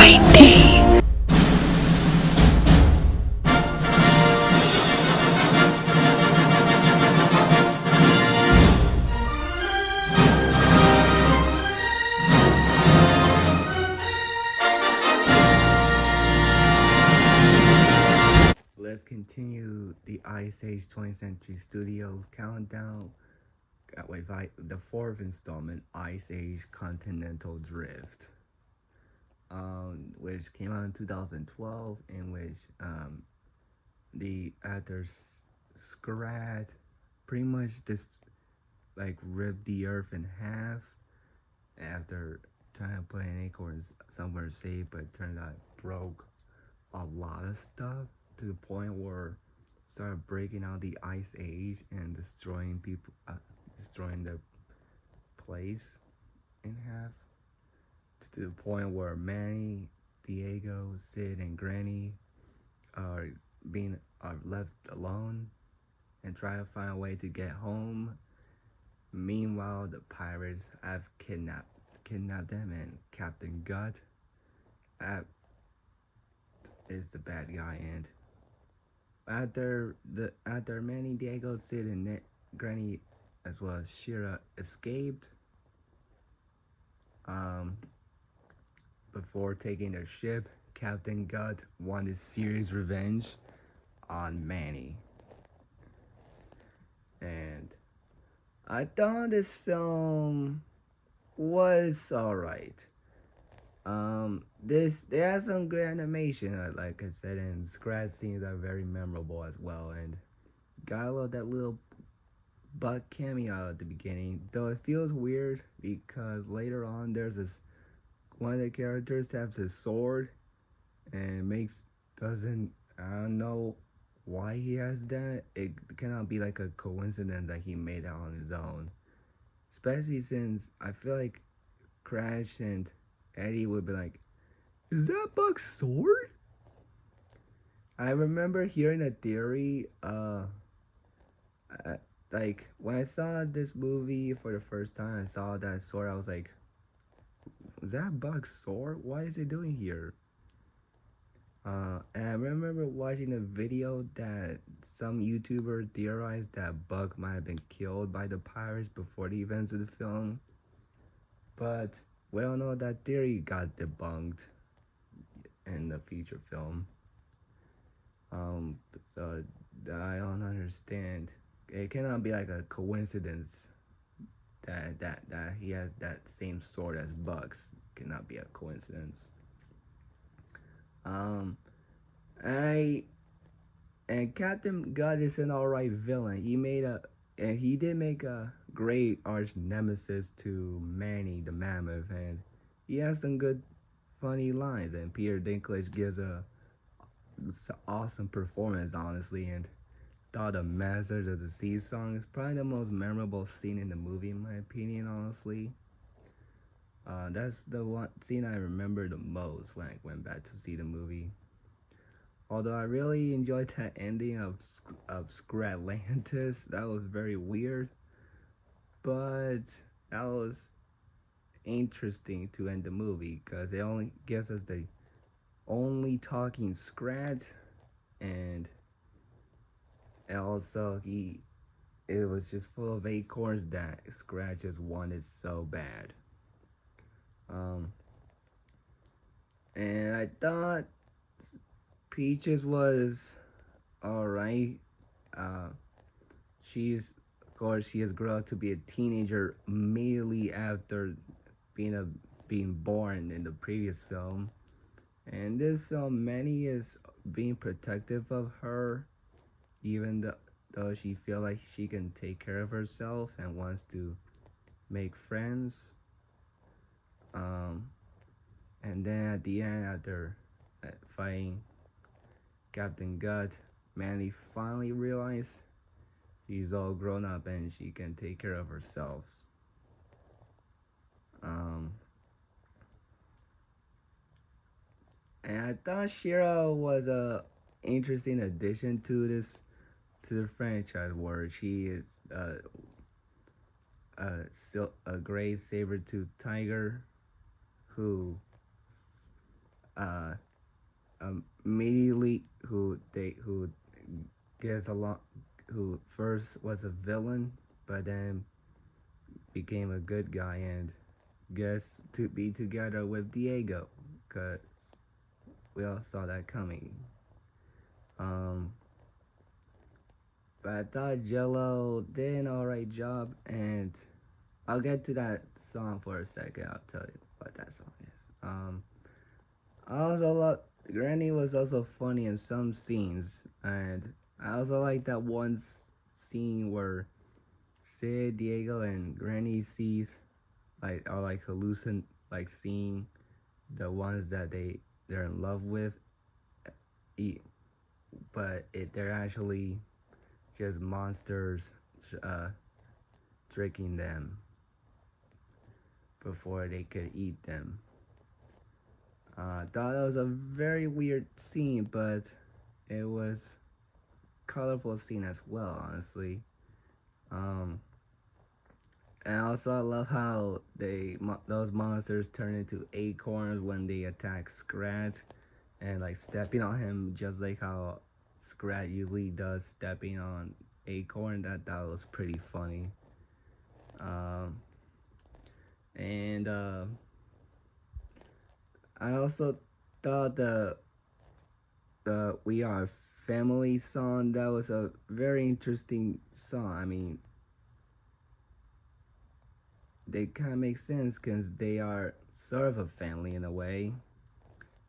90. Let's continue the Ice Age 20th Century Studios countdown. The fourth installment, Ice Age Continental Drift, which came out in 2012, in which the actor Scrat pretty much just like ripped the earth in half after trying to put an acorn somewhere safe, but it turned out it broke a lot of stuff to the point where it started breaking out the Ice Age and destroying people, destroying the place in half, to the point where Manny, Diego, Sid, and Granny are left alone and trying to find a way to get home. Meanwhile, the pirates have kidnapped them, and Captain Gut is the bad guy. And after Manny, Diego, Sid, and Granny, as well as Shira, escaped, before taking their ship, Captain Gut wanted serious revenge on Manny. And I thought this film was alright. They had some great animation, like I said, and scratch scenes are very memorable as well. And got that little Buck cameo at the beginning, though it feels weird because later on there's one of the characters has his sword, and I don't know why he has that. It cannot be like a coincidence that he made it on his own, especially since I feel like Crash and Eddie would be like, "Is that Buck's sword?" I remember hearing a theory, like when I saw this movie for the first time, I saw that sword. I was like, "Is that Buck's sword? Why is it doing here?" And I remember watching a video that some YouTuber theorized that Buck might have been killed by the pirates before the events of the film. But we all know that theory got debunked in the feature film. So I don't understand. It cannot be like a coincidence that he has that same sword as Buck's. Cannot be a coincidence. And Captain Gut is an alright villain. He did make a great arch nemesis to Manny the Mammoth, and he has some good funny lines, and Peter Dinklage gives it's an awesome performance, honestly. And thought the Masters of the Sea song is probably the most memorable scene in the movie, in my opinion, honestly. That's the one scene I remember the most when I went back to see the movie. Although I really enjoyed that ending of Scratlantis. That was very weird, but that was interesting to end the movie because it only gives us the only talking Scrat, and also it was just full of acorns that Scrat just wanted so bad. And I thought Peaches was alright. Of course, she has grown up to be a teenager immediately after being born in the previous film. And this film, Manny is being protective of her, even though she feels like she can take care of herself and wants to make friends. And then at the end, after fighting Captain Gut, Manny finally realized she's all grown up and she can take care of herself. And I thought Shira was a interesting addition to the franchise, where she is a gray saber-toothed tiger who uh immediately who gets along, who first was a villain but then became a good guy and gets to be together with Diego, because we all saw that coming. Um, but I thought Jello did an alright job, and I'll get to that song for a second. I'll tell you what that song is. I also love Granny was also funny in some scenes, and I also like that one scene where Sid, Diego, and Granny sees like are like hallucin like seeing the ones that they're in love with eat, but they're actually just monsters uh, tricking them before they could eat them. I thought it was a very weird scene, but it was colorful scene as well, honestly. Um, and also I love how those monsters turn into acorns when they attack Scrat, and like stepping on him just like how Scrat usually does stepping on Acorn. That was pretty funny. Um, and I also thought the We Are Family song, that was a very interesting song. I mean, they kind of make sense because they are sort of a family in a way.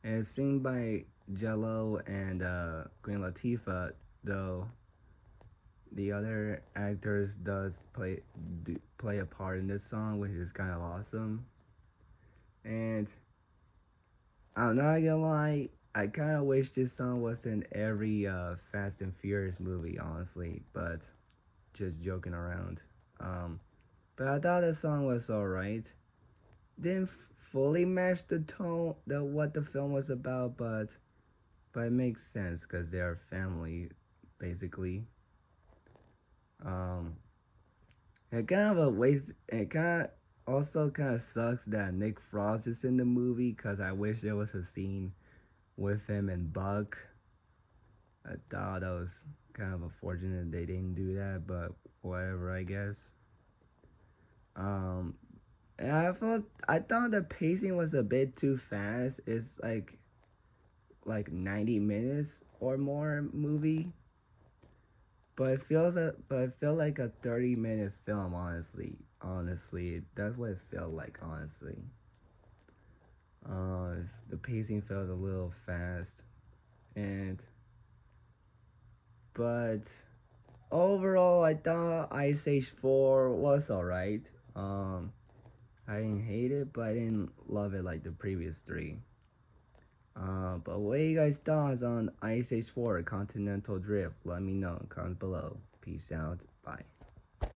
And it's sung by Jello and Queen Latifah, though the other actors does play a part in this song, which is kind of awesome. And I'm not gonna lie, I kind of wish this song was in every Fast and Furious movie, honestly. But just joking around. But I thought the song was alright. Didn't fully match the tone, the what the film was about, but it makes sense because they are family, basically. Um, it kind of a waste. It kind of also kind of sucks that Nick Frost is in the movie because I wish there was a scene with him and Buck. I thought that was kind of unfortunate they didn't do that, but whatever, I guess. Um, and I thought the pacing was a bit too fast. It's like 90 minutes or more movie, but it felt like a 30-minute film. Honestly, that's what it felt like. Honestly, the pacing felt a little fast, and but overall, I thought Ice Age 4 was alright. I didn't hate it, but I didn't love it like the previous three. But what you guys thoughts on Ice Age 4 Continental Drift? Let me know in comments below. Peace out. Bye.